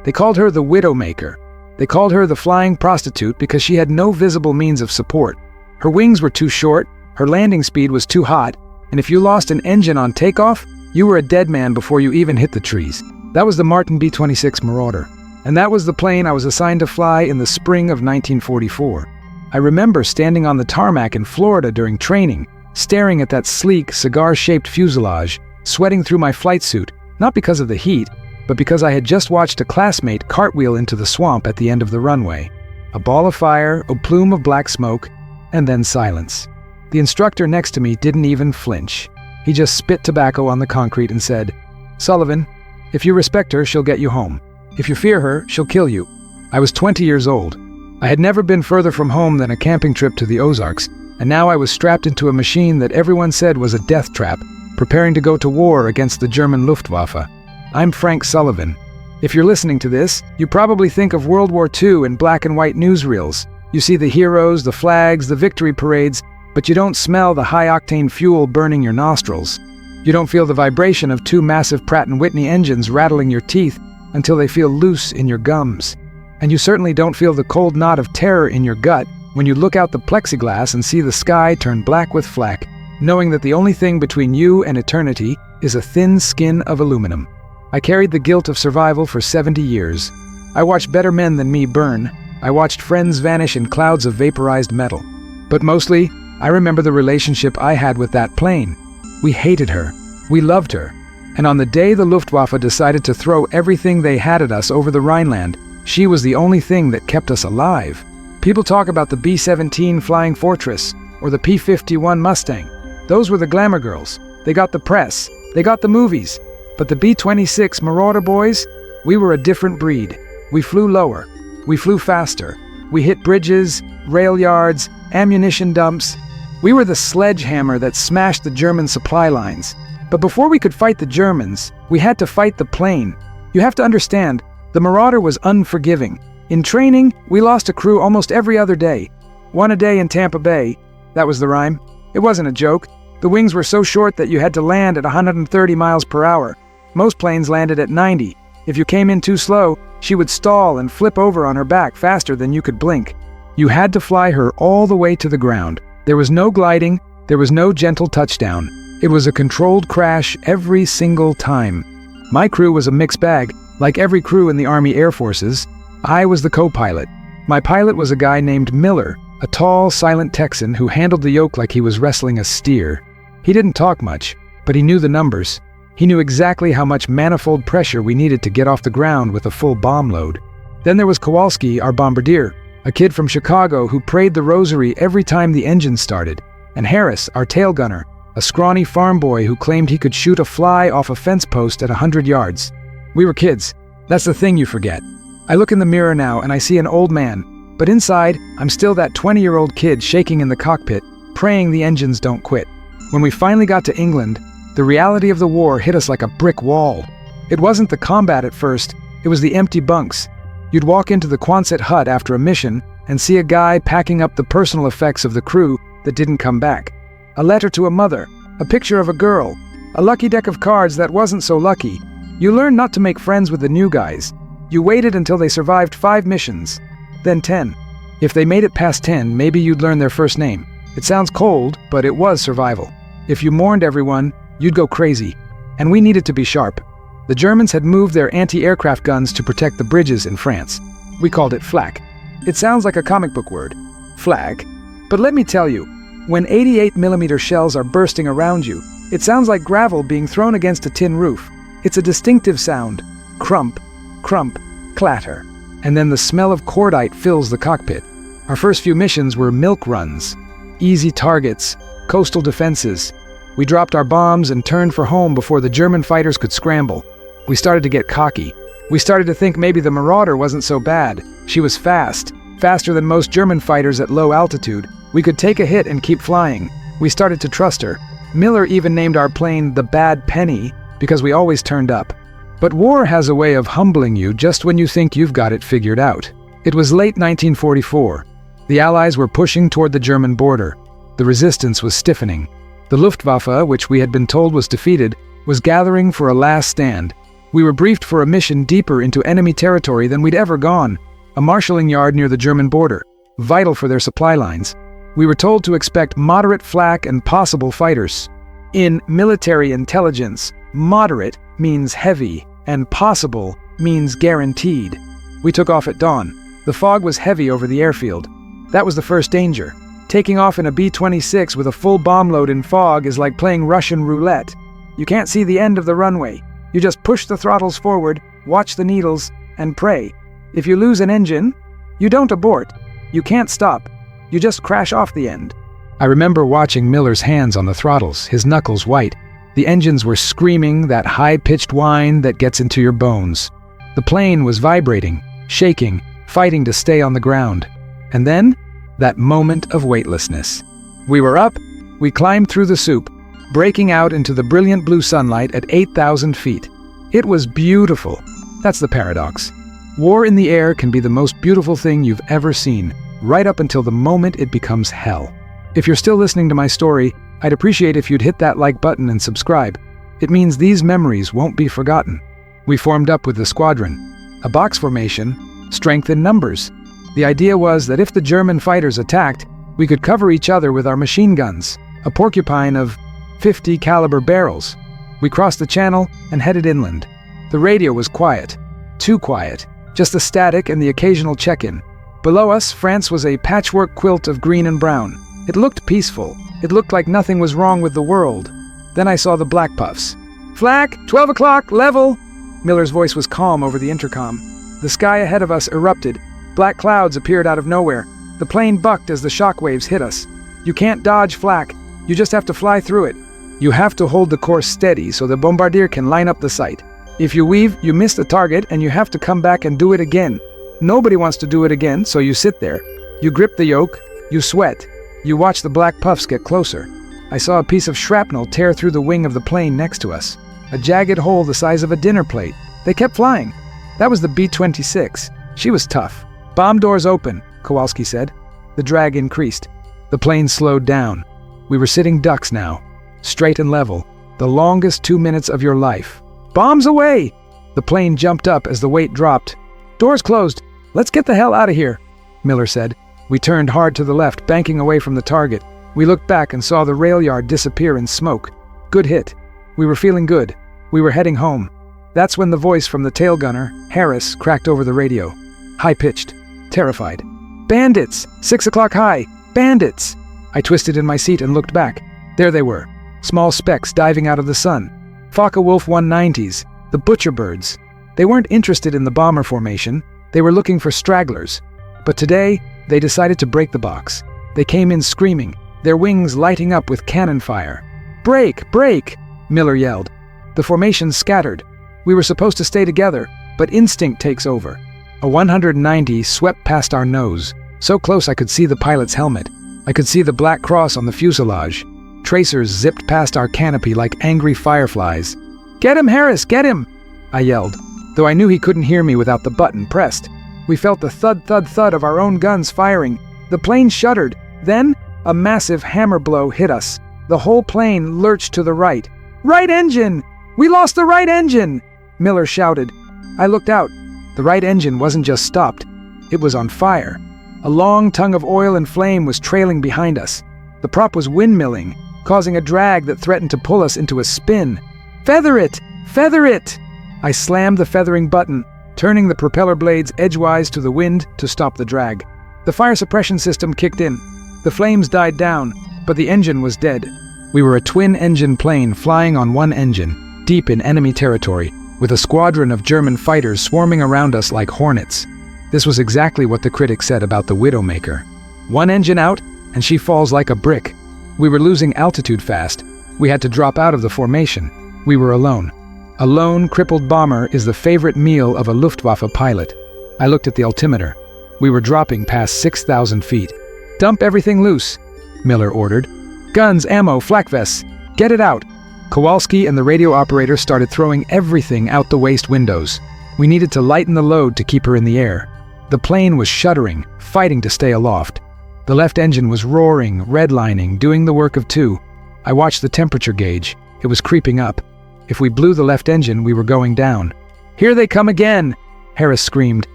They called her the Widowmaker. They called her the flying prostitute because she had no visible means of support. Her wings were too short, her landing speed was too hot, and if you lost an engine on takeoff, you were a dead man before you even hit the trees. That was the Martin B-26 Marauder. And that was the plane I was assigned to fly in the spring of 1944. I remember standing on the tarmac in Florida during training, staring at that sleek, cigar-shaped fuselage, sweating through my flight suit, not because of the heat, but because I had just watched a classmate cartwheel into the swamp at the end of the runway. A ball of fire, a plume of black smoke, and then silence. The instructor next to me didn't even flinch. He just spit tobacco on the concrete and said, "Sullivan, if you respect her, she'll get you home. If you fear her, she'll kill you." I was 20 years old. I had never been further from home than a camping trip to the Ozarks, and now I was strapped into a machine that everyone said was a death trap, preparing to go to war against the German Luftwaffe. I'm Frank Sullivan. If you're listening to this, you probably think of World War II in black and white newsreels. You see the heroes, the flags, the victory parades, but you don't smell the high-octane fuel burning your nostrils. You don't feel the vibration of two massive Pratt & Whitney engines rattling your teeth until they feel loose in your gums. And you certainly don't feel the cold knot of terror in your gut when you look out the plexiglass and see the sky turn black with flak, knowing that the only thing between you and eternity is a thin skin of aluminum. I carried the guilt of survival for 70 years. I watched better men than me burn. I watched friends vanish in clouds of vaporized metal. But mostly, I remember the relationship I had with that plane. We hated her. We loved her. And on the day the Luftwaffe decided to throw everything they had at us over the Rhineland, she was the only thing that kept us alive. People talk about the B-17 Flying Fortress or the P-51 Mustang. Those were the glamour girls. They got the press. They got the movies. But the B-26 Marauder boys, we were a different breed. We flew lower. We flew faster. We hit bridges, rail yards, ammunition dumps. We were the sledgehammer that smashed the German supply lines. But before we could fight the Germans, we had to fight the plane. You have to understand, the Marauder was unforgiving. In training, we lost a crew almost every other day. One a day in Tampa Bay. That was the rhyme. It wasn't a joke. The wings were so short that you had to land at 130 miles per hour. Most planes landed at 90. If you came in too slow, she would stall and flip over on her back faster than you could blink. You had to fly her all the way to the ground. There was no gliding, there was no gentle touchdown. It was a controlled crash every single time. My crew was a mixed bag, like every crew in the Army Air Forces. I was the co-pilot. My pilot was a guy named Miller, a tall, silent Texan who handled the yoke like he was wrestling a steer. He didn't talk much, but he knew the numbers. He knew exactly how much manifold pressure we needed to get off the ground with a full bomb load. Then there was Kowalski, our bombardier, a kid from Chicago who prayed the rosary every time the engine started, and Harris, our tail gunner, a scrawny farm boy who claimed he could shoot a fly off a fence post at 100 yards. We were kids. That's the thing you forget. I look in the mirror now and I see an old man, but inside, I'm still that 20-year-old kid shaking in the cockpit, praying the engines don't quit. When we finally got to England, the reality of the war hit us like a brick wall. It wasn't the combat at first, it was the empty bunks. You'd walk into the Quonset hut after a mission and see a guy packing up the personal effects of the crew that didn't come back. A letter to a mother, a picture of a girl, a lucky deck of cards that wasn't so lucky. You learned not to make friends with the new guys. You waited until they survived 5 missions, then 10. If they made it past 10, maybe you'd learn their first name. It sounds cold, but it was survival. If you mourned everyone, you'd go crazy. And we needed to be sharp. The Germans had moved their anti-aircraft guns to protect the bridges in France. We called it flak. It sounds like a comic book word, flak. But let me tell you, when 88mm shells are bursting around you, it sounds like gravel being thrown against a tin roof. It's a distinctive sound. Crump, crump, clatter. And then the smell of cordite fills the cockpit. Our first few missions were milk runs, easy targets, coastal defenses. We dropped our bombs and turned for home before the German fighters could scramble. We started to get cocky. We started to think maybe the Marauder wasn't so bad. She was fast, faster than most German fighters at low altitude. We could take a hit and keep flying. We started to trust her. Miller even named our plane the Bad Penny because we always turned up. But war has a way of humbling you just when you think you've got it figured out. It was late 1944. The Allies were pushing toward the German border. The resistance was stiffening. The Luftwaffe, which we had been told was defeated, was gathering for a last stand. We were briefed for a mission deeper into enemy territory than we'd ever gone, a marshalling yard near the German border, vital for their supply lines. We were told to expect moderate flak and possible fighters. In military intelligence, moderate means heavy, and possible means guaranteed. We took off at dawn. The fog was heavy over the airfield. That was the first danger. Taking off in a B-26 with a full bomb load in fog is like playing Russian roulette. You can't see the end of the runway. You just push the throttles forward, watch the needles, and pray. If you lose an engine, you don't abort. You can't stop. You just crash off the end. I remember watching Miller's hands on the throttles, his knuckles white. The engines were screaming, that high-pitched whine that gets into your bones. The plane was vibrating, shaking, fighting to stay on the ground. And then, that moment of weightlessness. We were up, we climbed through the soup, breaking out into the brilliant blue sunlight at 8,000 feet. It was beautiful. That's the paradox. War in the air can be the most beautiful thing you've ever seen, right up until the moment it becomes hell. If you're still listening to my story, I'd appreciate if you'd hit that like button and subscribe. It means these memories won't be forgotten. We formed up with the squadron. A box formation, strength in numbers. The idea was that if the German fighters attacked, we could cover each other with our machine guns, a porcupine of 50 caliber barrels. We crossed the channel and headed inland. The radio was quiet. Too quiet. Just the static and the occasional check-in. Below us, France was a patchwork quilt of green and brown. It looked peaceful. It looked like nothing was wrong with the world. Then I saw the black puffs. "Flak, 12 o'clock, level!" Miller's voice was calm over the intercom. The sky ahead of us erupted. Black clouds appeared out of nowhere. The plane bucked as the shock waves hit us. You can't dodge flak. You just have to fly through it. You have to hold the course steady so the bombardier can line up the sight. If you weave, you miss the target and you have to come back and do it again. Nobody wants to do it again, so you sit there. You grip the yoke, you sweat. You watch the black puffs get closer. I saw a piece of shrapnel tear through the wing of the plane next to us. A jagged hole the size of a dinner plate. They kept flying. That was the B-26. She was tough. "Bomb doors open," Kowalski said. The drag increased. The plane slowed down. We were sitting ducks now, straight and level, the longest 2 minutes of your life. "Bombs away!" The plane jumped up as the weight dropped. "Doors closed. Let's get the hell out of here," Miller said. We turned hard to the left, banking away from the target. We looked back and saw the rail yard disappear in smoke. Good hit. We were feeling good. We were heading home. That's when the voice from the tail gunner, Harris, cracked over the radio. High-pitched. Terrified. "Bandits! 6 o'clock high! Bandits!" I twisted in my seat and looked back. There they were. Small specks diving out of the sun. Focke-Wulf 190s. The butcher birds. They weren't interested in the bomber formation. They were looking for stragglers. But today, they decided to break the box. They came in screaming, their wings lighting up with cannon fire. "Break! Break!" Miller yelled. The formation scattered. We were supposed to stay together, but instinct takes over. A 190 swept past our nose, so close I could see the pilot's helmet. I could see the black cross on the fuselage. Tracers zipped past our canopy like angry fireflies. "Get him, Harris! Get him!" I yelled, though I knew he couldn't hear me without the button pressed. We felt the thud, thud, thud of our own guns firing. The plane shuddered. Then, a massive hammer blow hit us. The whole plane lurched to the right. "Right engine! We lost the right engine!" Miller shouted. I looked out. The right engine wasn't just stopped. It was on fire. A long tongue of oil and flame was trailing behind us. The prop was windmilling, causing a drag that threatened to pull us into a spin. "Feather it! Feather it!" I slammed the feathering button, turning the propeller blades edgewise to the wind to stop the drag. The fire suppression system kicked in. The flames died down, but the engine was dead. We were a twin-engine plane flying on one engine, deep in enemy territory, with a squadron of German fighters swarming around us like hornets. This was exactly what the critics said about the Widowmaker. One engine out, and she falls like a brick. We were losing altitude fast. We had to drop out of the formation. We were alone. A lone, crippled bomber is the favorite meal of a Luftwaffe pilot. I looked at the altimeter. We were dropping past 6,000 feet. "Dump everything loose," Miller ordered. "Guns, ammo, flak vests. Get it out." Kowalski and the radio operator started throwing everything out the waist windows. We needed to lighten the load to keep her in the air. The plane was shuddering, fighting to stay aloft. The left engine was roaring, redlining, doing the work of two. I watched the temperature gauge. It was creeping up. If we blew the left engine, we were going down. "Here they come again!" Harris screamed.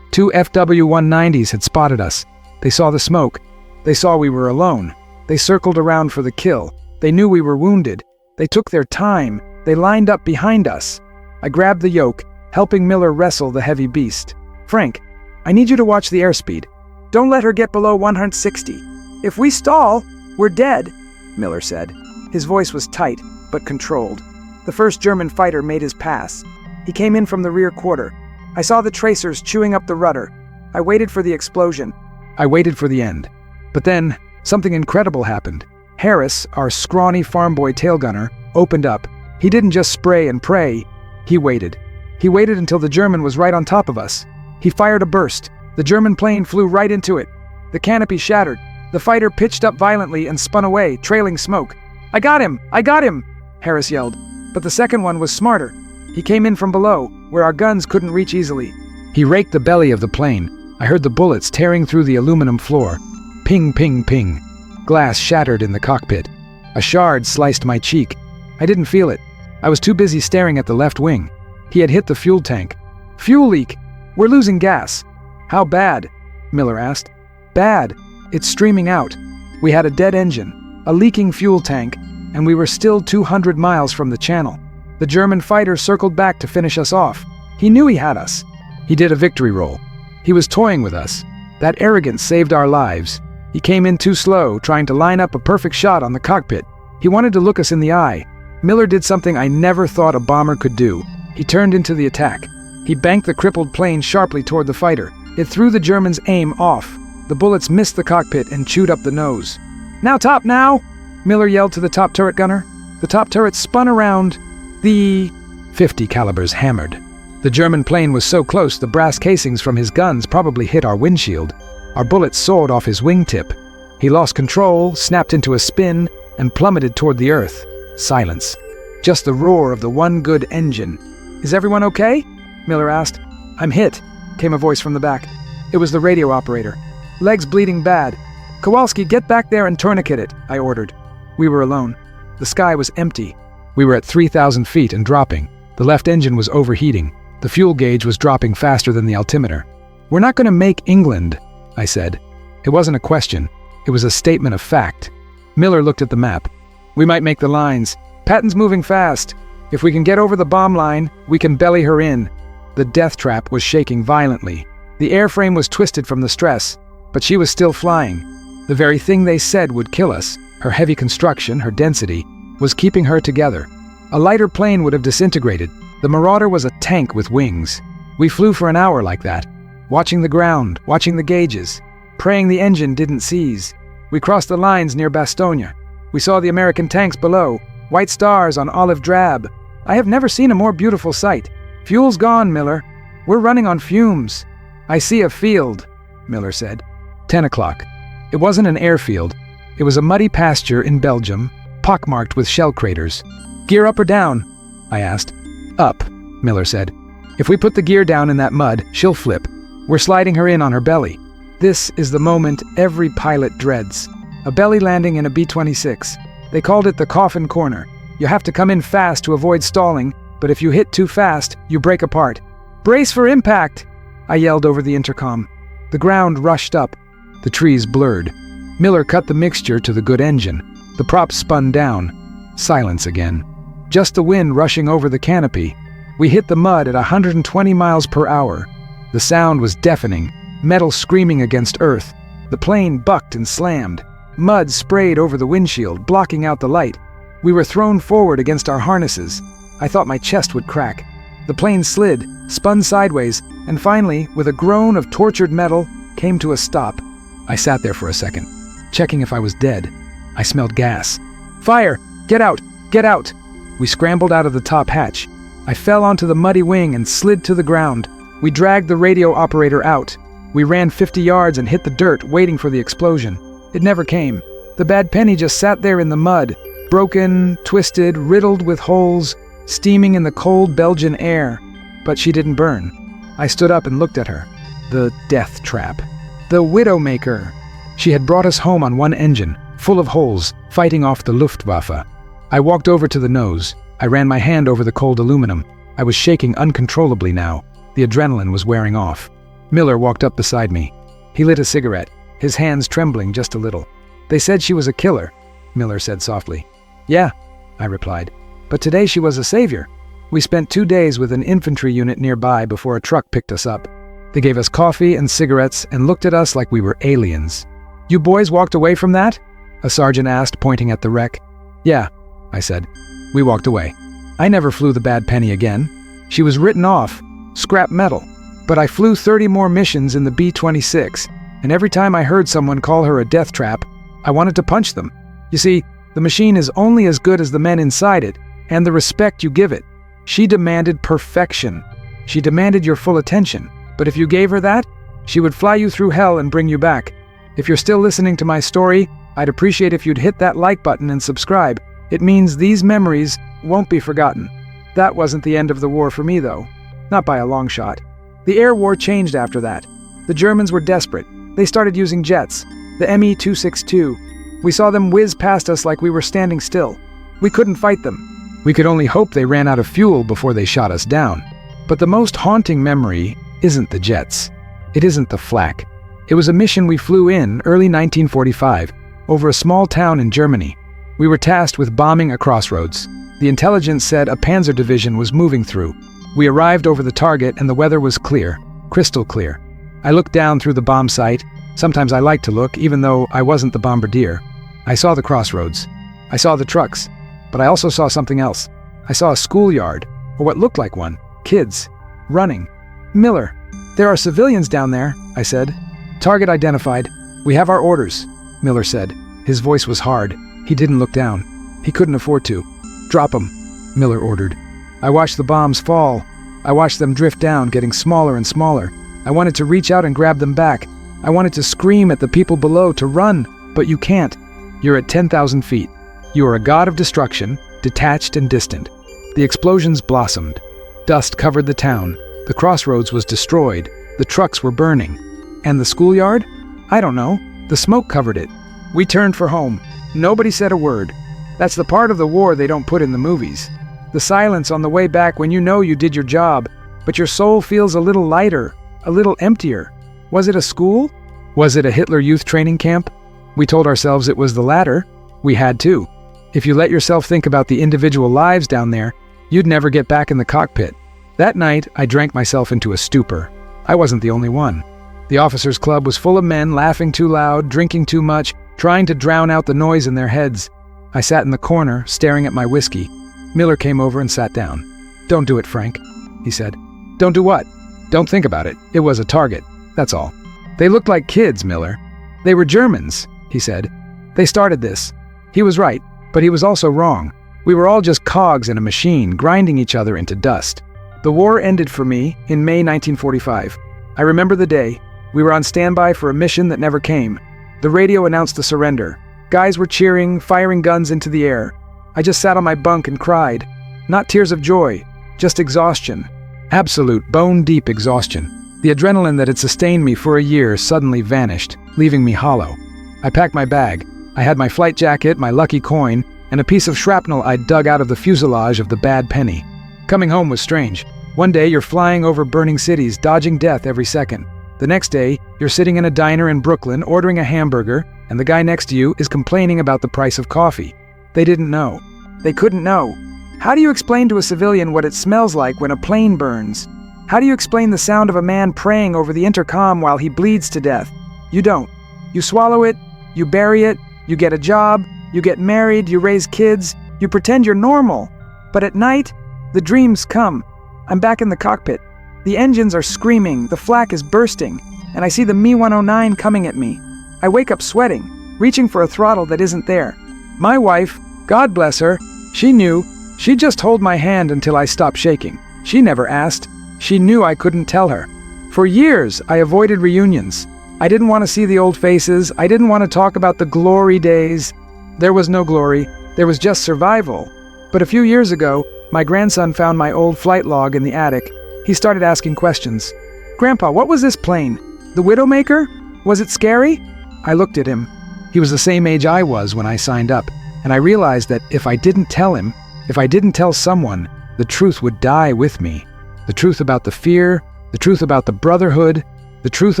2 FW-190s had spotted us. They saw the smoke. They saw we were alone. They circled around for the kill. They knew we were wounded. They took their time. They lined up behind us. I grabbed the yoke, helping Miller wrestle the heavy beast. "Frank, I need you to watch the airspeed. Don't let her get below 160. If we stall, we're dead," Miller said. His voice was tight, but controlled. The first German fighter made his pass. He came in from the rear quarter. I saw the tracers chewing up the rudder. I waited for the explosion. I waited for the end. But then, something incredible happened. Harris, our scrawny farm boy tail gunner, opened up. He didn't just spray and pray. He waited. He waited until the German was right on top of us. He fired a burst. The German plane flew right into it. The canopy shattered. The fighter pitched up violently and spun away, trailing smoke. "I got him! I got him!" Harris yelled. But the second one was smarter. He came in from below, where our guns couldn't reach easily. He raked the belly of the plane. I heard the bullets tearing through the aluminum floor. Ping, ping, ping. Glass shattered in the cockpit. A shard sliced my cheek. I didn't feel it. I was too busy staring at the left wing. He had hit the fuel tank. "Fuel leak! We're losing gas!" "How bad?" Miller asked. "Bad. It's streaming out. We had a dead engine, a leaking fuel tank, and we were still 200 miles from the channel. The German fighter circled back to finish us off. He knew he had us. He did a victory roll. He was toying with us. That arrogance saved our lives. He came in too slow, trying to line up a perfect shot on the cockpit. He wanted to look us in the eye. Miller did something I never thought a bomber could do. He turned into the attack. He banked the crippled plane sharply toward the fighter. It threw the German's aim off. The bullets missed the cockpit and chewed up the nose. "Now top now!" Miller yelled to the top turret gunner. The top turret spun around. The 50 calibers hammered. The German plane was so close the brass casings from his guns probably hit our windshield. Our bullets soared off his wingtip. He lost control, snapped into a spin, and plummeted toward the earth. Silence. Just the roar of the one good engine. "Is everyone okay?" Miller asked. "I'm hit," came a voice from the back. It was the radio operator. "Legs bleeding bad. Kowalski, get back there and tourniquet it," I ordered. We were alone. The sky was empty. We were at 3,000 feet and dropping. The left engine was overheating. The fuel gauge was dropping faster than the altimeter. "We're not going to make England," I said. It wasn't a question. It was a statement of fact. Miller looked at the map. "We might make the lines. Patton's moving fast. If we can get over the bomb line, we can belly her in." The death trap was shaking violently. The airframe was twisted from the stress, but she was still flying. The very thing they said would kill us, her heavy construction, her density, was keeping her together. A lighter plane would have disintegrated. The Marauder was a tank with wings. We flew for an hour like that, watching the ground, watching the gauges, praying the engine didn't seize. We crossed the lines near Bastogne. We saw the American tanks below, white stars on olive drab. I have never seen a more beautiful sight. "Fuel's gone, Miller. We're running on fumes." "I see a field," Miller said. 10 o'clock. It wasn't an airfield. It was a muddy pasture in Belgium, pockmarked with shell craters. "Gear up or down?" I asked. "Up," Miller said. "If we put the gear down in that mud, she'll flip. We're sliding her in on her belly." This is the moment every pilot dreads. A belly landing in a B-26. They called it the coffin corner. You have to come in fast to avoid stalling, but if you hit too fast, you break apart. "Brace for impact!" I yelled over the intercom. The ground rushed up. The trees blurred. Miller cut the mixture to the good engine. The prop spun down. Silence again. Just the wind rushing over the canopy. We hit the mud at 120 miles per hour. The sound was deafening, metal screaming against earth. The plane bucked and slammed. Mud sprayed over the windshield, blocking out the light. We were thrown forward against our harnesses. I thought my chest would crack. The plane slid, spun sideways, and finally, with a groan of tortured metal, came to a stop. I sat there for a second, checking if I was dead. I smelled gas. "Fire! Get out! Get out!" We scrambled out of the top hatch. I fell onto the muddy wing and slid to the ground. We dragged the radio operator out. We ran 50 yards and hit the dirt, waiting for the explosion. It never came. The bad penny just sat there in the mud, broken, twisted, riddled with holes, steaming in the cold Belgian air. But she didn't burn. I stood up and looked at her. The death trap. The Widowmaker. She had brought us home on one engine, full of holes, fighting off the Luftwaffe. I walked over to the nose. I ran my hand over the cold aluminum. I was shaking uncontrollably now. The adrenaline was wearing off. Miller walked up beside me. He lit a cigarette, his hands trembling just a little. "They said she was a killer," Miller said softly. "Yeah," I replied. "But today she was a savior. We spent 2 days with an infantry unit nearby before a truck picked us up. They gave us coffee and cigarettes and looked at us like we were aliens." "You boys walked away from that?" a sergeant asked, pointing at the wreck. "Yeah," I said. "We walked away. I never flew the Bad Penny again. She was written off, scrap metal. But I flew 30 more missions in the B-26, and every time I heard someone call her a death trap, I wanted to punch them. You see, the machine is only as good as the men inside it, and the respect you give it. She demanded perfection. She demanded your full attention, but if you gave her that, she would fly you through hell and bring you back. If you're still listening to my story, I'd appreciate if you'd hit that like button and subscribe. It means these memories won't be forgotten." That wasn't the end of the war for me, though. Not by a long shot. The air war changed after that. The Germans were desperate. They started using jets, the Me-262. We saw them whiz past us like we were standing still. We couldn't fight them. We could only hope they ran out of fuel before they shot us down. But the most haunting memory isn't the jets. It isn't the flak. It was a mission we flew in early 1945 over a small town in Germany. We were tasked with bombing a crossroads. The intelligence said a panzer division was moving through. We arrived over the target and the weather was clear, crystal clear. I looked down through the bomb site. Sometimes I like to look, even though I wasn't the bombardier. I saw the crossroads. I saw the trucks. But I also saw something else. I saw a schoolyard, or what looked like one. Kids. Running. "Miller, there are civilians down there," I said. "Target identified. We have our orders," Miller said. His voice was hard. He didn't look down. He couldn't afford to. "Drop 'em," Miller ordered. I watched the bombs fall. I watched them drift down, getting smaller and smaller. I wanted to reach out and grab them back. I wanted to scream at the people below to run, but you can't. You're at 10,000 feet. You are a god of destruction, detached and distant. The explosions blossomed. Dust covered the town. The crossroads was destroyed. The trucks were burning. And the schoolyard? I don't know. The smoke covered it. We turned for home. Nobody said a word. That's the part of the war they don't put in the movies. The silence on the way back when you know you did your job, but your soul feels a little lighter, a little emptier. Was it a school? Was it a Hitler youth training camp? We told ourselves it was the latter. We had to. If you let yourself think about the individual lives down there, you'd never get back in the cockpit. That night, I drank myself into a stupor. I wasn't the only one. The officers' club was full of men laughing too loud, drinking too much, trying to drown out the noise in their heads. I sat in the corner, staring at my whiskey. Miller came over and sat down. "Don't do it, Frank," he said. "Don't do what?" "Don't think about it. It was a target. That's all." "They looked like kids, Miller." "They were Germans," he said. "They started this." He was right, but he was also wrong. We were all just cogs in a machine, grinding each other into dust. The war ended for me in May 1945. I remember the day. We were on standby for a mission that never came. The radio announced the surrender. Guys were cheering, firing guns into the air. I just sat on my bunk and cried. Not tears of joy, just exhaustion. Absolute, bone-deep exhaustion. The adrenaline that had sustained me for a year suddenly vanished, leaving me hollow. I packed my bag. I had my flight jacket, my lucky coin, and a piece of shrapnel I'd dug out of the fuselage of the Bad Penny. Coming home was strange. One day you're flying over burning cities, dodging death every second. The next day, you're sitting in a diner in Brooklyn ordering a hamburger, and the guy next to you is complaining about the price of coffee. They didn't know. They couldn't know. How do you explain to a civilian what it smells like when a plane burns? How do you explain the sound of a man praying over the intercom while he bleeds to death? You don't. You swallow it, you bury it, you get a job, you get married, you raise kids, you pretend you're normal. But at night, the dreams come. I'm back in the cockpit. The engines are screaming, the flak is bursting, and I see the Me-109 coming at me. I wake up sweating, reaching for a throttle that isn't there. My wife, God bless her, she knew. She'd just hold my hand until I stopped shaking. She never asked. She knew I couldn't tell her. For years, I avoided reunions. I didn't want to see the old faces. I didn't want to talk about the glory days. There was no glory. There was just survival. But a few years ago, my grandson found my old flight log in the attic. He started asking questions. "Grandpa, what was this plane? The Widowmaker? Was it scary?" I looked at him. He was the same age I was when I signed up, and I realized that if I didn't tell him, if I didn't tell someone, the truth would die with me. The truth about the fear, the truth about the brotherhood, the truth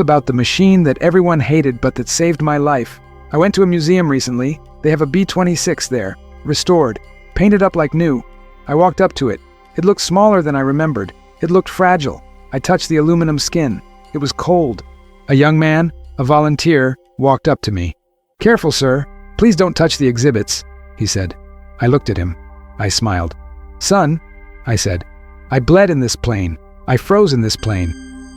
about the machine that everyone hated but that saved my life. I went to a museum recently. They have a B-26 there, restored, painted up like new. I walked up to it. It looked smaller than I remembered. It looked fragile. I touched the aluminum skin. It was cold. A young man, a volunteer, walked up to me. "Careful, sir. Please don't touch the exhibits," he said. I looked at him. I smiled. "Son," I said, "I bled in this plane. I froze in this plane.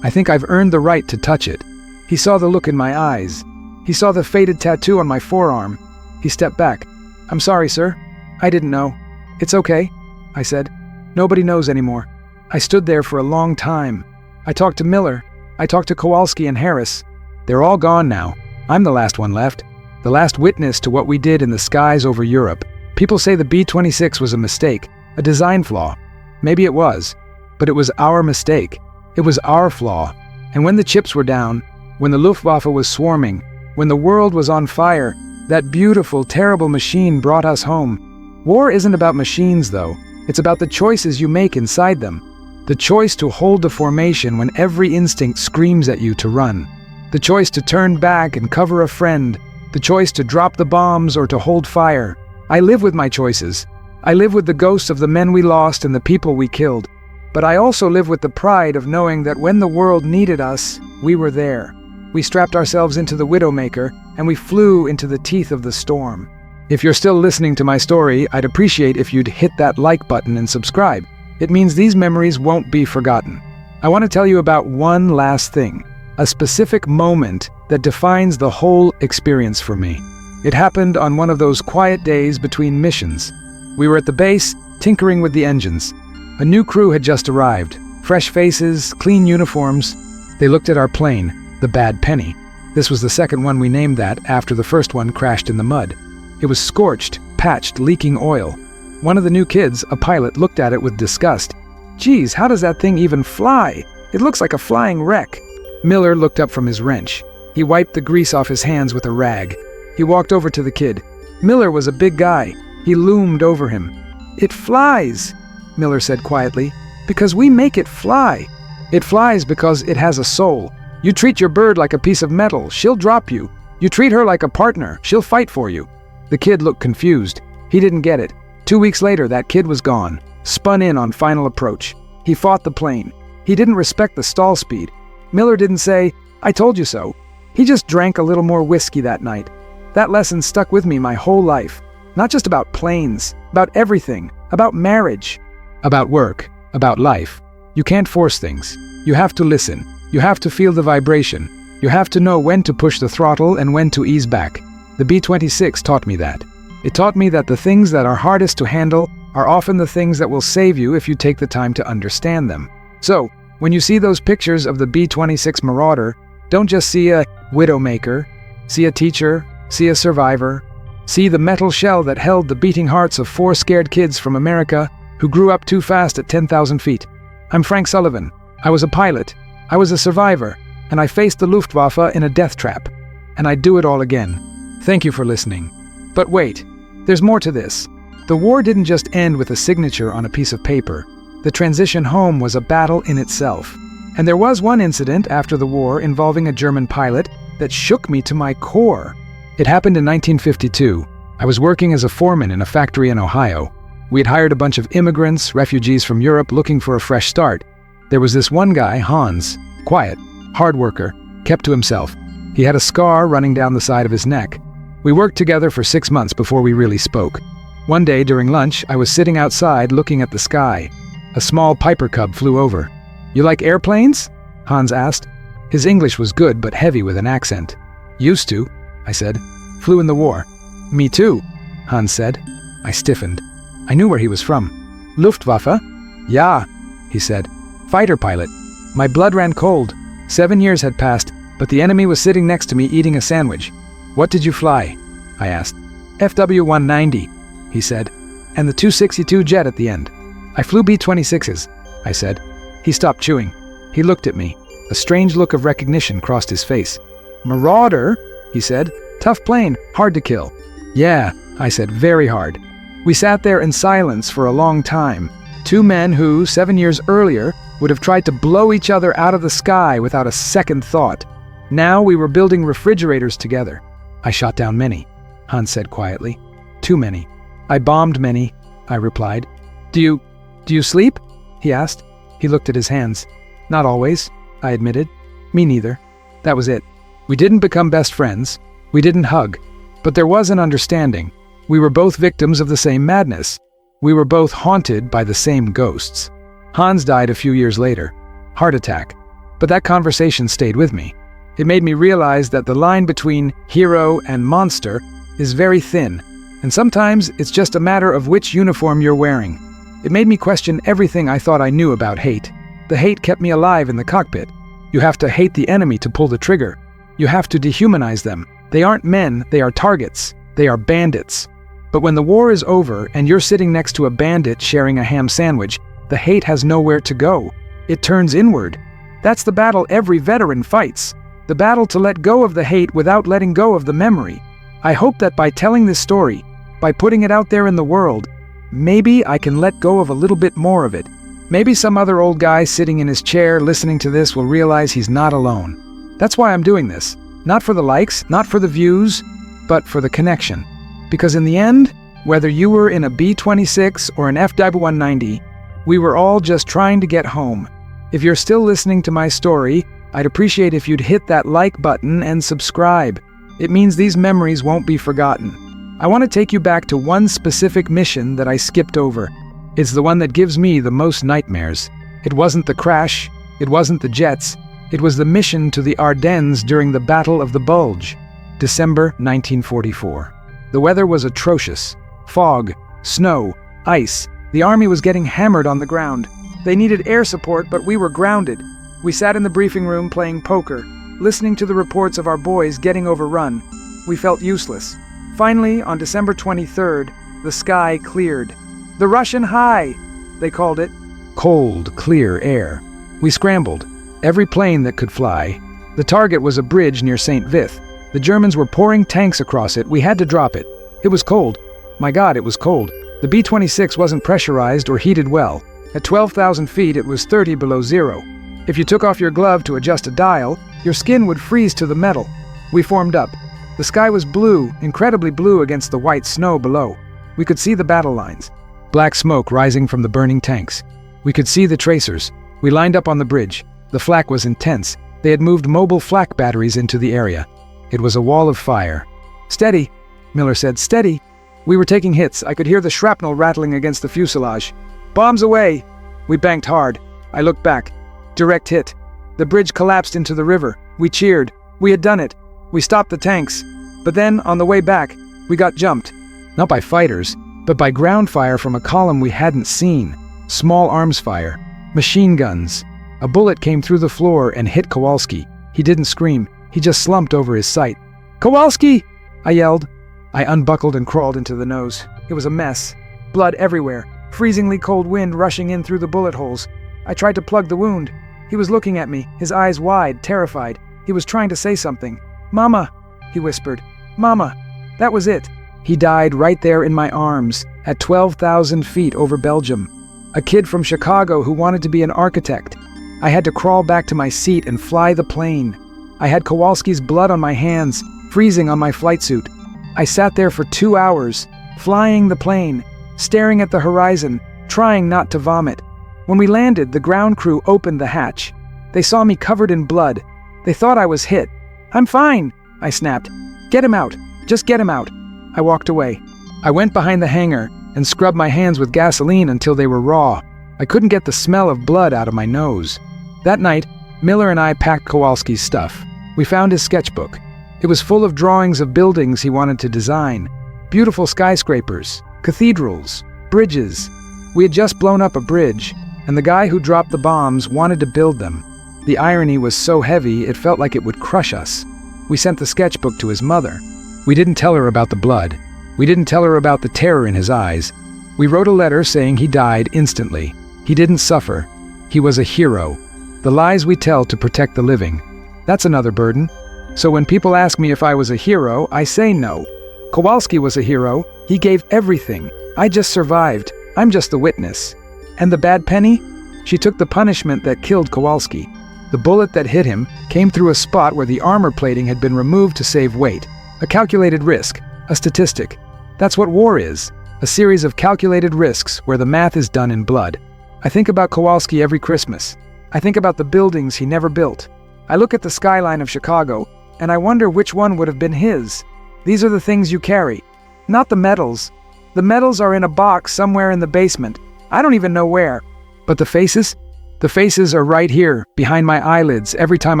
I think I've earned the right to touch it." He saw the look in my eyes. He saw the faded tattoo on my forearm. He stepped back. "I'm sorry, sir. I didn't know." "It's okay," I said. "Nobody knows anymore." I stood there for a long time. I talked to Miller. I talked to Kowalski and Harris. They're all gone now. I'm the last one left. The last witness to what we did in the skies over Europe. People say the B-26 was a mistake, a design flaw. Maybe it was, but it was our mistake. It was our flaw. And when the chips were down, when the Luftwaffe was swarming, when the world was on fire, that beautiful, terrible machine brought us home. War isn't about machines, though. It's about the choices you make inside them. The choice to hold the formation when every instinct screams at you to run. The choice to turn back and cover a friend. The choice to drop the bombs or to hold fire. I live with my choices. I live with the ghosts of the men we lost and the people we killed. But I also live with the pride of knowing that when the world needed us, we were there. We strapped ourselves into the Widowmaker, and we flew into the teeth of the storm. If you're still listening to my story, I'd appreciate if you'd hit that like button and subscribe. It means these memories won't be forgotten. I want to tell you about one last thing, a specific moment that defines the whole experience for me. It happened on one of those quiet days between missions. We were at the base, tinkering with the engines. A new crew had just arrived. Fresh faces, clean uniforms. They looked at our plane, the Bad Penny. This was the second one we named that after the first one crashed in the mud. It was scorched, patched, leaking oil. One of the new kids, a pilot, looked at it with disgust. "Geez, how does that thing even fly? It looks like a flying wreck." Miller looked up from his wrench. He wiped the grease off his hands with a rag. He walked over to the kid. Miller was a big guy. He loomed over him. "It flies," Miller said quietly, "because we make it fly. It flies because it has a soul. You treat your bird like a piece of metal, she'll drop you. You treat her like a partner, she'll fight for you." The kid looked confused. He didn't get it. 2 weeks later, that kid was gone, spun in on final approach. He fought the plane. He didn't respect the stall speed. Miller didn't say, "I told you so." He just drank a little more whiskey that night. That lesson stuck with me my whole life. Not just about planes, about everything, about marriage, about work, about life. You can't force things. You have to listen. You have to feel the vibration. You have to know when to push the throttle and when to ease back. The B-26 taught me that. It taught me that the things that are hardest to handle are often the things that will save you if you take the time to understand them. So, when you see those pictures of the B-26 Marauder, don't just see a Widowmaker, see a teacher, see a survivor, see the metal shell that held the beating hearts of 4 scared kids from America who grew up too fast at 10,000 feet. I'm Frank Sullivan. I was a pilot. I was a survivor, and I faced the Luftwaffe in a death trap. And I'd do it all again. Thank you for listening. But wait, there's more to this. The war didn't just end with a signature on a piece of paper. The transition home was a battle in itself. And there was one incident after the war involving a German pilot that shook me to my core. It happened in 1952. I was working as a foreman in a factory in Ohio. We had hired a bunch of immigrants, refugees from Europe looking for a fresh start. There was this one guy, Hans, quiet, hard worker, kept to himself. He had a scar running down the side of his neck. We worked together for 6 months before we really spoke. One day during lunch, I was sitting outside looking at the sky. A small Piper Cub flew over. "You like airplanes?" Hans asked. His English was good but heavy with an accent. "Used to," I said. "Flew in the war." "Me too," Hans said. I stiffened. I knew where he was from. "Luftwaffe?" "Ja," he said. "Fighter pilot." My blood ran cold. 7 years had passed, but the enemy was sitting next to me eating a sandwich. "What did you fly?" I asked. "FW-190, he said, "and the 262 jet at the end." "I flew B-26s, I said. He stopped chewing. He looked at me. A strange look of recognition crossed his face. "Marauder," he said. "Tough plane, hard to kill." "Yeah," I said, "very hard." We sat there in silence for a long time. Two men who, 7 years earlier, would have tried to blow each other out of the sky without a second thought. Now we were building refrigerators together. I shot down many, Hans said quietly. Too many. I bombed many, I replied. Do you sleep? He asked. He looked at his hands. Not always, I admitted. Me neither. That was it. We didn't become best friends. We didn't hug. But there was an understanding. We were both victims of the same madness. We were both haunted by the same ghosts. Hans died a few years later. Heart attack. But that conversation stayed with me. It made me realize that the line between hero and monster is very thin, and sometimes it's just a matter of which uniform you're wearing. It made me question everything I thought I knew about hate. The hate kept me alive in the cockpit. You have to hate the enemy to pull the trigger. You have to dehumanize them. They aren't men, they are targets. They are bandits. But when the war is over and you're sitting next to a bandit sharing a ham sandwich, the hate has nowhere to go. It turns inward. That's the battle every veteran fights. The battle to let go of the hate without letting go of the memory. I hope that by telling this story, by putting it out there in the world, maybe I can let go of a little bit more of it. Maybe some other old guy sitting in his chair listening to this will realize he's not alone. That's why I'm doing this. Not for the likes, not for the views, but for the connection. Because in the end, whether you were in a B-26 or an FW-190, we were all just trying to get home. If you're still listening to my story, I'd appreciate if you'd hit that like button and subscribe. It means these memories won't be forgotten. I want to take you back to one specific mission that I skipped over. It's the one that gives me the most nightmares. It wasn't the crash, it wasn't the jets, it was the mission to the Ardennes during the Battle of the Bulge, December 1944. The weather was atrocious. Fog, snow, ice. The army was getting hammered on the ground. They needed air support, but we were grounded. We sat in the briefing room playing poker, listening to the reports of our boys getting overrun. We felt useless. Finally, on December 23rd, the sky cleared. The Russian high, they called it. Cold, clear air. We scrambled. Every plane that could fly. The target was a bridge near St. Vith. The Germans were pouring tanks across it. We had to drop it. It was cold. My God, it was cold. The B-26 wasn't pressurized or heated well. At 12,000 feet, it was 30 below zero. If you took off your glove to adjust a dial, your skin would freeze to the metal. We formed up. The sky was blue, incredibly blue against the white snow below. We could see the battle lines. Black smoke rising from the burning tanks. We could see the tracers. We lined up on the bridge. The flak was intense. They had moved mobile flak batteries into the area. It was a wall of fire. Steady, Miller said, steady. We were taking hits. I could hear the shrapnel rattling against the fuselage. Bombs away! We banked hard. I looked back. Direct hit. The bridge collapsed into the river. We cheered. We had done it. We stopped the tanks. But then, on the way back, we got jumped. Not by fighters, but by ground fire from a column we hadn't seen. Small arms fire. Machine guns. A bullet came through the floor and hit Kowalski. He didn't scream. He just slumped over his sight. Kowalski! I yelled. I unbuckled and crawled into the nose. It was a mess. Blood everywhere. Freezingly cold wind rushing in through the bullet holes. I tried to plug the wound. He was looking at me, his eyes wide, terrified. He was trying to say something. Mama, he whispered. Mama. That was it. He died right there in my arms, at 12,000 feet over Belgium. A kid from Chicago who wanted to be an architect. I had to crawl back to my seat and fly the plane. I had Kowalski's blood on my hands, freezing on my flight suit. I sat there for 2 hours, flying the plane, staring at the horizon, trying not to vomit. When we landed, the ground crew opened the hatch. They saw me covered in blood. They thought I was hit. I'm fine, I snapped. Get him out. Just get him out. I walked away. I went behind the hangar and scrubbed my hands with gasoline until they were raw. I couldn't get the smell of blood out of my nose. That night, Miller and I packed Kowalski's stuff. We found his sketchbook. It was full of drawings of buildings he wanted to design. Beautiful skyscrapers, cathedrals, bridges. We had just blown up a bridge, and the guy who dropped the bombs wanted to build them. The irony was so heavy it felt like it would crush us. We sent the sketchbook to his mother. We didn't tell her about the blood. We didn't tell her about the terror in his eyes. We wrote a letter saying he died instantly. He didn't suffer. He was a hero. The lies we tell to protect the living. That's another burden. So when people ask me if I was a hero, I say no. Kowalski was a hero. He gave everything. I just survived. I'm just the witness. And the bad penny? She took the punishment that killed Kowalski. The bullet that hit him came through a spot where the armor plating had been removed to save weight. A calculated risk, a statistic. That's what war is, a series of calculated risks where the math is done in blood. I think about Kowalski every Christmas. I think about the buildings he never built. I look at the skyline of Chicago, and I wonder which one would have been his. These are the things you carry, not the medals. The medals are in a box somewhere in the basement. I don't even know where. But the faces? The faces are right here, behind my eyelids, every time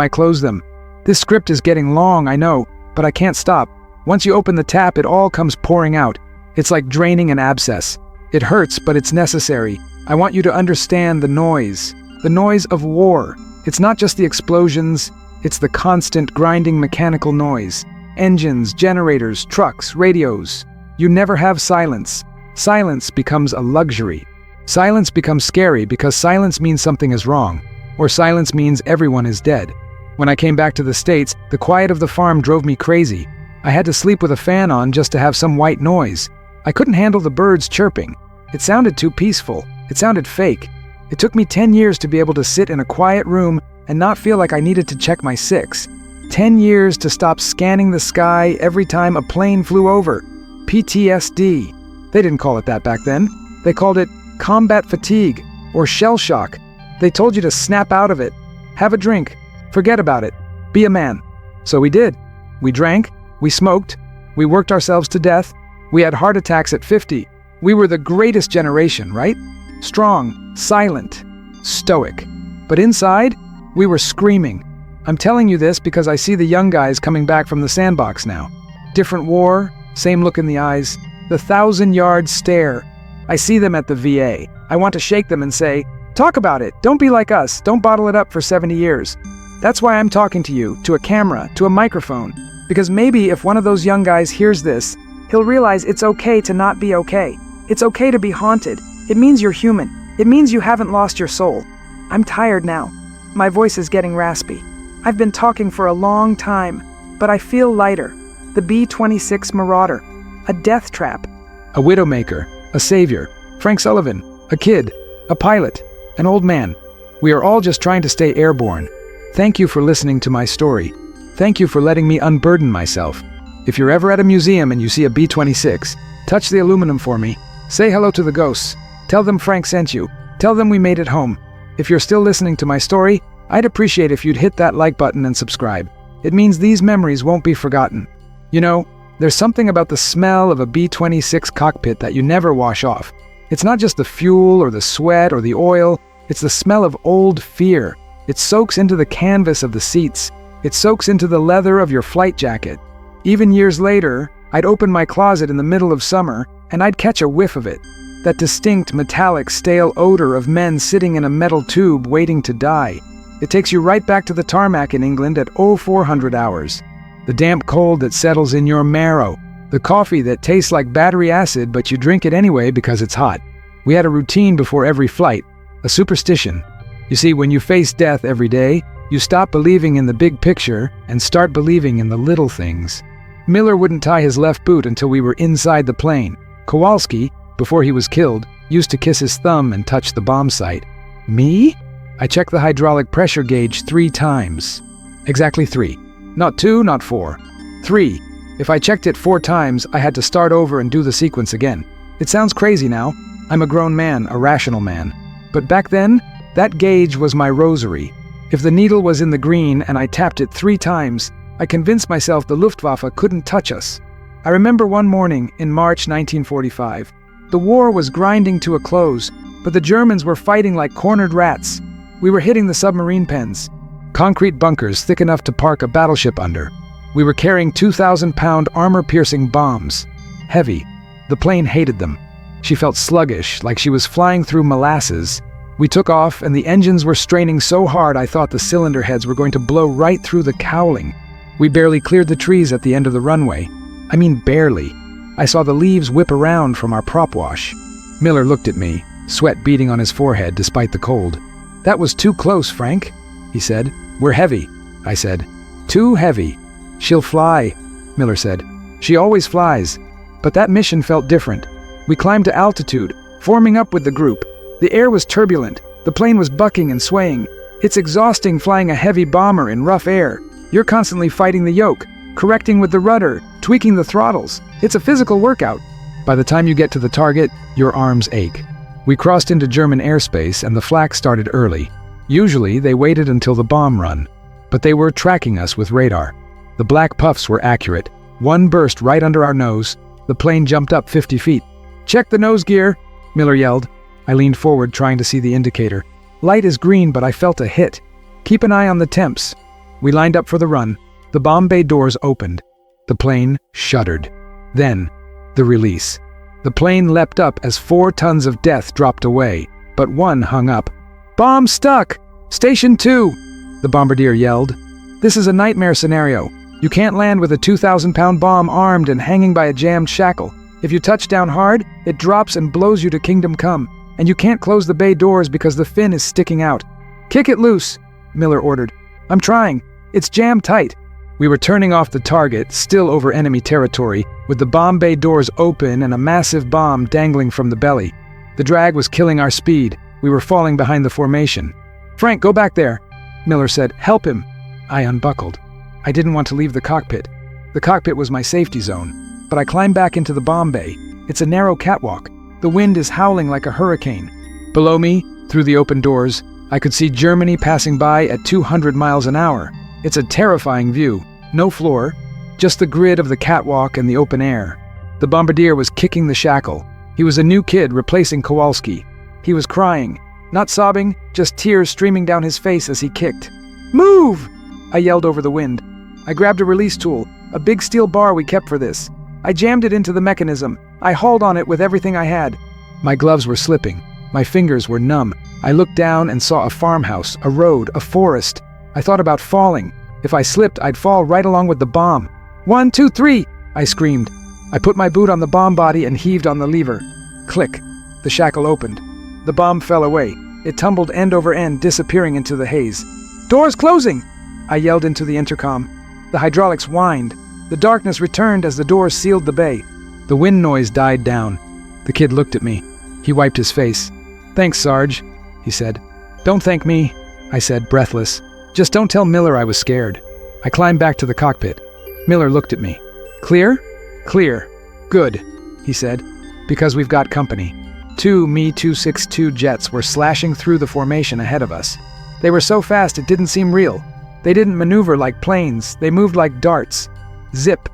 I close them. This script is getting long, I know, but I can't stop. Once you open the tap, it all comes pouring out. It's like draining an abscess. It hurts, but it's necessary. I want you to understand the noise of war. It's not just the explosions, it's the constant grinding mechanical noise. Engines, generators, trucks, radios. You never have silence. Silence becomes a luxury. Silence becomes scary because silence means something is wrong, or silence means everyone is dead. When I came back to the States, the quiet of the farm drove me crazy. I had to sleep with a fan on just to have some white noise. I couldn't handle the birds chirping. It sounded too peaceful. It sounded fake. It took me 10 years to be able to sit in a quiet room and not feel like I needed to check my 6. 10 years to stop scanning the sky every time a plane flew over. PTSD. They didn't call it that back then. They called it combat fatigue or shell shock. They told you to snap out of it. Have a drink. Forget about it. Be a man. So we did. We drank. We smoked. We worked ourselves to death. We had heart attacks at 50. We were the greatest generation, right? Strong, silent, stoic. But inside, we were screaming. I'm telling you this because I see the young guys coming back from the sandbox now. Different war, same look in the eyes, the 1,000-yard stare. I see them at the VA. I want to shake them and say, talk about it. Don't be like us. Don't bottle it up for 70 years. That's why I'm talking to you, to a camera, to a microphone. Because maybe if one of those young guys hears this, he'll realize it's okay to not be okay. It's okay to be haunted. It means you're human. It means you haven't lost your soul. I'm tired now. My voice is getting raspy. I've been talking for a long time, but I feel lighter. The B-26 Marauder. A death trap. A widowmaker. A savior. Frank Sullivan. A kid. A pilot. An old man. We are all just trying to stay airborne. Thank you for listening to my story. Thank you for letting me unburden myself. If you're ever at a museum and you see a B-26, touch the aluminum for me. Say hello to the ghosts. Tell them Frank sent you. Tell them we made it home. If you're still listening to my story, I'd appreciate if you'd hit that like button and subscribe. It means these memories won't be forgotten. You know, there's something about the smell of a B-26 cockpit that you never wash off. It's not just the fuel or the sweat or the oil, it's the smell of old fear. It soaks into the canvas of the seats. It soaks into the leather of your flight jacket. Even years later, I'd open my closet in the middle of summer and I'd catch a whiff of it. That distinct, metallic, stale odor of men sitting in a metal tube waiting to die. It takes you right back to the tarmac in England at 0400 hours. The damp cold that settles in your marrow. The coffee that tastes like battery acid, but you drink it anyway because it's hot. We had a routine before every flight, a superstition. You see, when you face death every day, you stop believing in the big picture and start believing in the little things. Miller wouldn't tie his left boot until we were inside the plane. Kowalski, before he was killed, used to kiss his thumb and touch the bomb site. Me? I checked the hydraulic pressure gauge 3 times. Exactly 3. Not 2, not 4. 3. If I checked it 4 times, I had to start over and do the sequence again. It sounds crazy now. I'm a grown man, a rational man. But back then, that gauge was my rosary. If the needle was in the green and I tapped it 3 times, I convinced myself the Luftwaffe couldn't touch us. I remember one morning in March 1945. The war was grinding to a close, but the Germans were fighting like cornered rats. We were hitting the submarine pens. Concrete bunkers thick enough to park a battleship under. We were carrying 2,000-pound armor-piercing bombs. Heavy. The plane hated them. She felt sluggish, like she was flying through molasses. We took off, and the engines were straining so hard I thought the cylinder heads were going to blow right through the cowling. We barely cleared the trees at the end of the runway. I mean barely. I saw the leaves whip around from our prop wash. Miller looked at me, sweat beading on his forehead despite the cold. "That was too close, Frank," he said. "We're heavy," I said. "Too heavy." "She'll fly," Miller said. "She always flies." But that mission felt different. We climbed to altitude, forming up with the group. The air was turbulent. The plane was bucking and swaying. It's exhausting flying a heavy bomber in rough air. You're constantly fighting the yoke, correcting with the rudder, tweaking the throttles. It's a physical workout. By the time you get to the target, your arms ache. We crossed into German airspace and the flak started early. Usually, they waited until the bomb run. But they were tracking us with radar. The black puffs were accurate. One burst right under our nose. The plane jumped up 50 feet. "Check the nose gear," Miller yelled. I leaned forward, trying to see the indicator. Light is green, but I felt a hit. "Keep an eye on the temps." We lined up for the run. The bomb bay doors opened. The plane shuddered. Then, the release. The plane leapt up as 4 tons of death dropped away, but one hung up. "Bomb stuck! Station 2!" the bombardier yelled. "This is a nightmare scenario. You can't land with a 2,000-pound bomb armed and hanging by a jammed shackle. If you touch down hard, it drops and blows you to Kingdom Come, and you can't close the bay doors because the fin is sticking out." "Kick it loose," Miller ordered. "I'm trying. It's jammed tight." We were turning off the target, still over enemy territory, with the bomb bay doors open and a massive bomb dangling from the belly. The drag was killing our speed. We were falling behind the formation. "Frank, go back there," Miller said. "Help him." I unbuckled. I didn't want to leave the cockpit. The cockpit was my safety zone. But I climbed back into the bomb bay. It's a narrow catwalk. The wind is howling like a hurricane. Below me, through the open doors, I could see Germany passing by at 200 miles an hour. It's a terrifying view. No floor, just the grid of the catwalk and the open air. The bombardier was kicking the shackle. He was a new kid replacing Kowalski. He was crying, not sobbing, just tears streaming down his face as he kicked. "Move!" I yelled over the wind. I grabbed a release tool, a big steel bar we kept for this. I jammed it into the mechanism. I hauled on it with everything I had. My gloves were slipping. My fingers were numb. I looked down and saw a farmhouse, a road, a forest. I thought about falling. If I slipped, I'd fall right along with the bomb. "1, 2, 3!" I screamed. I put my boot on the bomb body and heaved on the lever. Click. The shackle opened. The bomb fell away. It tumbled end over end, disappearing into the haze. "Doors closing!" I yelled into the intercom. The hydraulics whined. The darkness returned as the doors sealed the bay. The wind noise died down. The kid looked at me. He wiped his face. "Thanks, Sarge," he said. "Don't thank me," I said, breathless. "Just don't tell Miller I was scared." I climbed back to the cockpit. Miller looked at me. "Clear?" "Clear." "Good," he said, "because we've got company." 2 Me-262 jets were slashing through the formation ahead of us. They were so fast it didn't seem real. They didn't maneuver like planes. They moved like darts. Zip,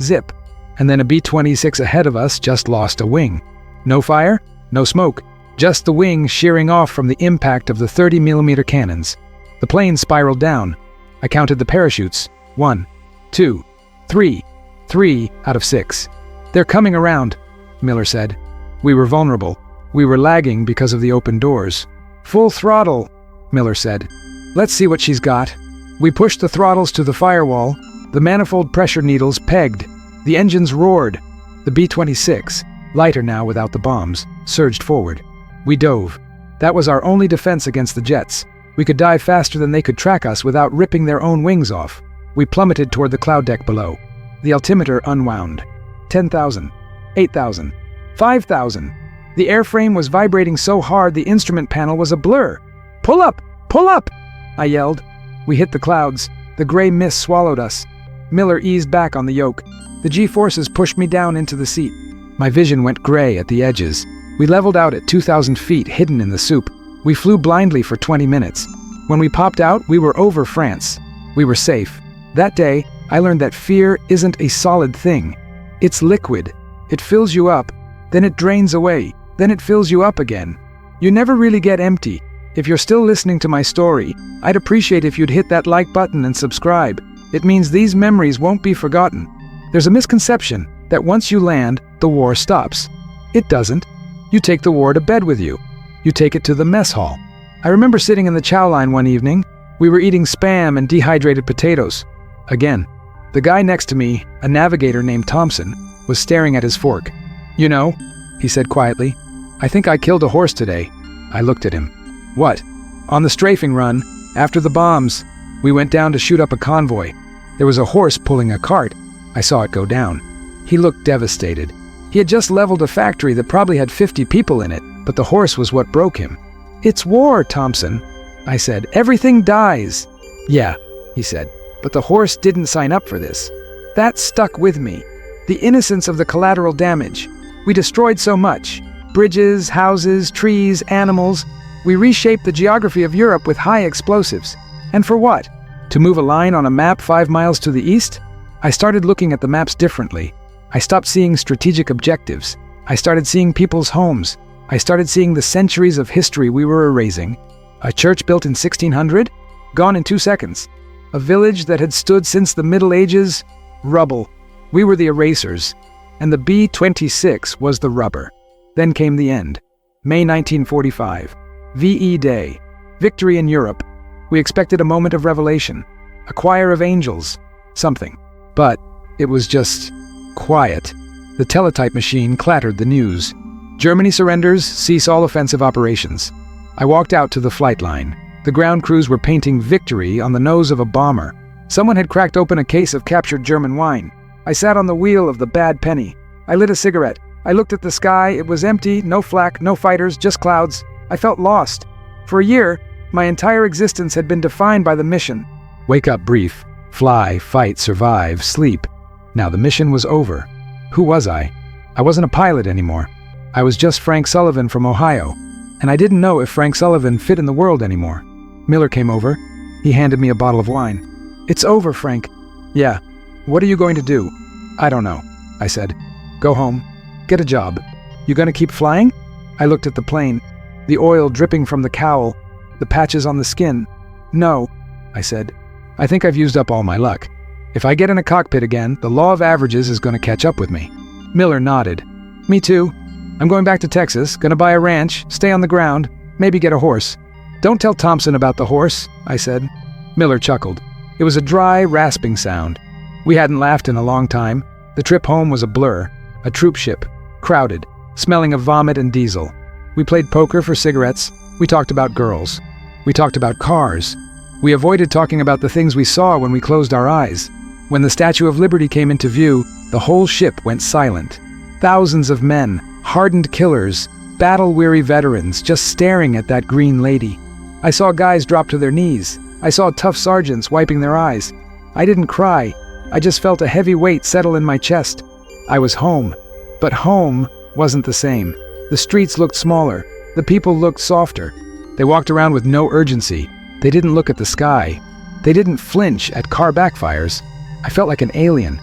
zip. And then a B-26 ahead of us just lost a wing. No fire, no smoke, just the wing shearing off from the impact of the 30mm cannons. The plane spiraled down. I counted the parachutes. 1, 2, 3. 3 out of 6. "They're coming around," Miller said. We were vulnerable. We were lagging because of the open doors. "Full throttle," Miller said. "Let's see what she's got." We pushed the throttles to the firewall. The manifold pressure needles pegged. The engines roared. The B-26, lighter now without the bombs, surged forward. We dove. That was our only defense against the jets. We could dive faster than they could track us without ripping their own wings off. We plummeted toward the cloud deck below. The altimeter unwound. 10,000. 8,000. 5,000. The airframe was vibrating so hard the instrument panel was a blur. "Pull up! Pull up!" I yelled. We hit the clouds. The gray mist swallowed us. Miller eased back on the yoke. The G-forces pushed me down into the seat. My vision went gray at the edges. We leveled out at 2,000 feet, hidden in the soup. We flew blindly for 20 minutes. When we popped out, we were over France. We were safe. That day, I learned that fear isn't a solid thing. It's liquid. It fills you up, then it drains away, then it fills you up again. You never really get empty. If you're still listening to my story, I'd appreciate if you'd hit that like button and subscribe. It means these memories won't be forgotten. There's a misconception that once you land, the war stops. It doesn't. You take the war to bed with you. You take it to the mess hall. I remember sitting in the chow line one evening. We were eating Spam and dehydrated potatoes. Again, the guy next to me, a navigator named Thompson, was staring at his fork. "You know," he said quietly, "I think I killed a horse today." I looked at him. "What?" "On the strafing run, after the bombs. We went down to shoot up a convoy. There was a horse pulling a cart. I saw it go down." He looked devastated. He had just leveled a factory that probably had 50 people in it. but the horse was what broke him. "It's war, Thompson," I said. "Everything dies." "Yeah," he said, "but the horse didn't sign up for this." That stuck with me. The innocence of the collateral damage. We destroyed so much. Bridges, houses, trees, animals. We reshaped the geography of Europe with high explosives. And for what? To move a line on a map 5 miles to the east? I started looking at the maps differently. I stopped seeing strategic objectives. I started seeing people's homes. I started seeing the centuries of history we were erasing. A church built in 1600? Gone in 2 seconds. A village that had stood since the Middle Ages? Rubble. We were the erasers. And the B-26 was the rubber. Then came the end. May 1945. VE Day. Victory in Europe. We expected a moment of revelation. A choir of angels. Something. But it was just quiet. The teletype machine clattered the news. Germany surrenders, cease all offensive operations. I walked out to the flight line. The ground crews were painting victory on the nose of a bomber. Someone had cracked open a case of captured German wine. I sat on the wheel of the Bad Penny. I lit a cigarette. I looked at the sky. It was empty, no flak, no fighters, just clouds. I felt lost. For a year, my entire existence had been defined by the mission. Wake up brief. Fly, fight, survive, sleep. Now the mission was over. Who was I? I wasn't a pilot anymore. I was just Frank Sullivan from Ohio. And I didn't know if Frank Sullivan fit in the world anymore. Miller came over. He handed me a bottle of wine. "It's over, Frank." "Yeah. What are you going to do?" "I don't know," I said. "Go home. Get a job." "You gonna keep flying?" I looked at the plane. The oil dripping from the cowl. The patches on the skin. "No," I said. "I think I've used up all my luck. If I get in a cockpit again, the law of averages is gonna catch up with me." Miller nodded. "Me too. I'm going back to Texas, gonna buy a ranch, stay on the ground, maybe get a horse." "Don't tell Thompson about the horse," I said. Miller chuckled. It was a dry, rasping sound. We hadn't laughed in a long time. The trip home was a blur. A troop ship. Crowded. Smelling of vomit and diesel. We played poker for cigarettes. We talked about girls. We talked about cars. We avoided talking about the things we saw when we closed our eyes. When the Statue of Liberty came into view, the whole ship went silent. Thousands of men, hardened killers, battle-weary veterans just staring at that green lady. I saw guys drop to their knees. I saw tough sergeants wiping their eyes. I didn't cry. I just felt a heavy weight settle in my chest. I was home. But home wasn't the same. The streets looked smaller. The people looked softer. They walked around with no urgency. They didn't look at the sky. They didn't flinch at car backfires. I felt like an alien.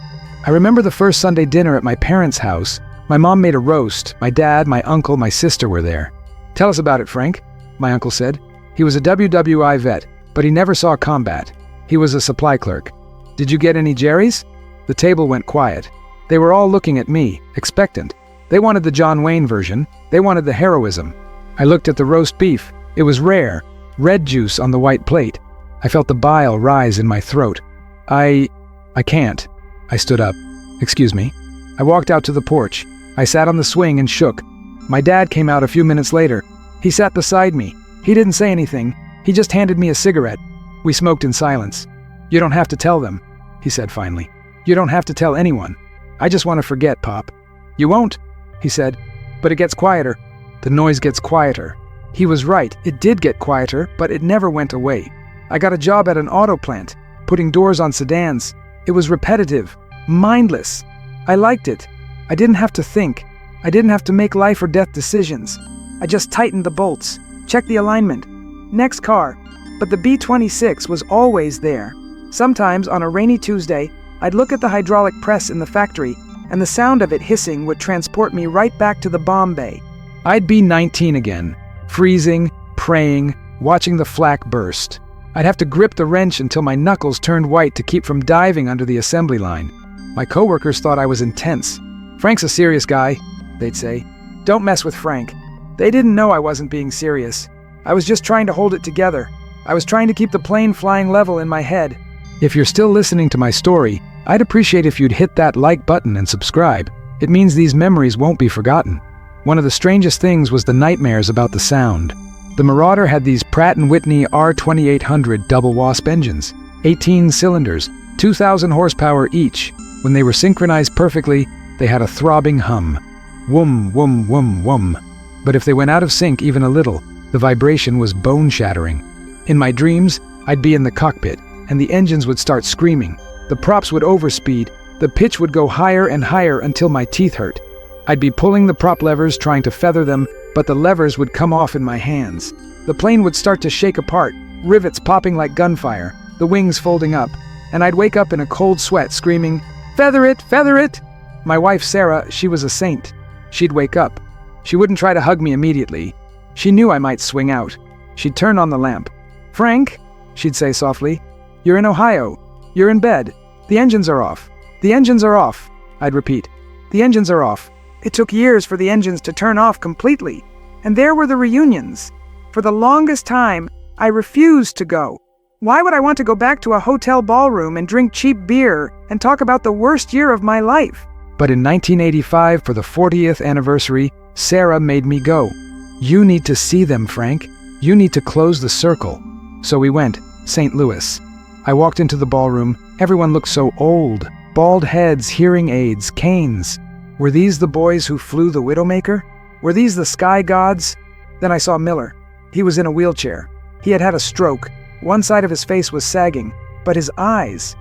I remember the first Sunday dinner at my parents' house. My mom made a roast. My dad, my uncle, my sister were there. "Tell us about it, Frank," my uncle said. He was a WWI vet, but he never saw combat. He was a supply clerk. "Did you get any Jerry's?" The table went quiet. They were all looking at me, expectant. They wanted the John Wayne version. They wanted the heroism. I looked at the roast beef. It was rare. Red juice on the white plate. I felt the bile rise in my throat. I can't." I stood up. "Excuse me." I walked out to the porch. I sat on the swing and shook. My dad came out a few minutes later. He sat beside me. He didn't say anything. He just handed me a cigarette. We smoked in silence. "You don't have to tell them," he said finally. "You don't have to tell anyone. I just want to forget, Pop." "You won't," he said. "But it gets quieter. The noise gets quieter." He was right. It did get quieter, but it never went away. I got a job at an auto plant, putting doors on sedans. It was repetitive, mindless. I liked it. I didn't have to think. I didn't have to make life or death decisions. I just tightened the bolts, checked the alignment. Next car. But the B-26 was always there. Sometimes, on a rainy Tuesday, I'd look at the hydraulic press in the factory, and the sound of it hissing would transport me right back to the bomb bay. I'd be 19 again, freezing, praying, watching the flak burst. I'd have to grip the wrench until my knuckles turned white to keep from diving under the assembly line. My coworkers thought I was intense. "Frank's a serious guy," they'd say. "Don't mess with Frank." They didn't know I wasn't being serious. I was just trying to hold it together. I was trying to keep the plane flying level in my head. If you're still listening to my story, I'd appreciate if you'd hit that like button and subscribe. It means these memories won't be forgotten. One of the strangest things was the nightmares about the sound. The Marauder had these Pratt & Whitney R2800 double wasp engines, 18 cylinders, 2,000 horsepower each. When they were synchronized perfectly, they had a throbbing hum. Wum, wum, wum, wum. But if they went out of sync even a little, the vibration was bone-shattering. In my dreams, I'd be in the cockpit, and the engines would start screaming. The props would overspeed, the pitch would go higher and higher until my teeth hurt. I'd be pulling the prop levers trying to feather them, but the levers would come off in my hands. The plane would start to shake apart, rivets popping like gunfire, the wings folding up, and I'd wake up in a cold sweat screaming, "Feather it! Feather it!" My wife Sarah, she was a saint. She'd wake up. She wouldn't try to hug me immediately. She knew I might swing out. She'd turn on the lamp. "Frank," she'd say softly, "you're in Ohio. You're in bed. The engines are off. The engines are off." I'd repeat, "The engines are off." It took years for the engines to turn off completely. And there were the reunions. For the longest time, I refused to go. Why would I want to go back to a hotel ballroom and drink cheap beer and talk about the worst year of my life? But in 1985, for the 40th anniversary, Sarah made me go. "You need to see them, Frank. You need to close the circle." So we went, St. Louis. I walked into the ballroom. Everyone looked so old. Bald heads, hearing aids, canes. Were these the boys who flew the Widowmaker? Were these the sky gods? Then I saw Miller. He was in a wheelchair. He had had a stroke. One side of his face was sagging, but his eyes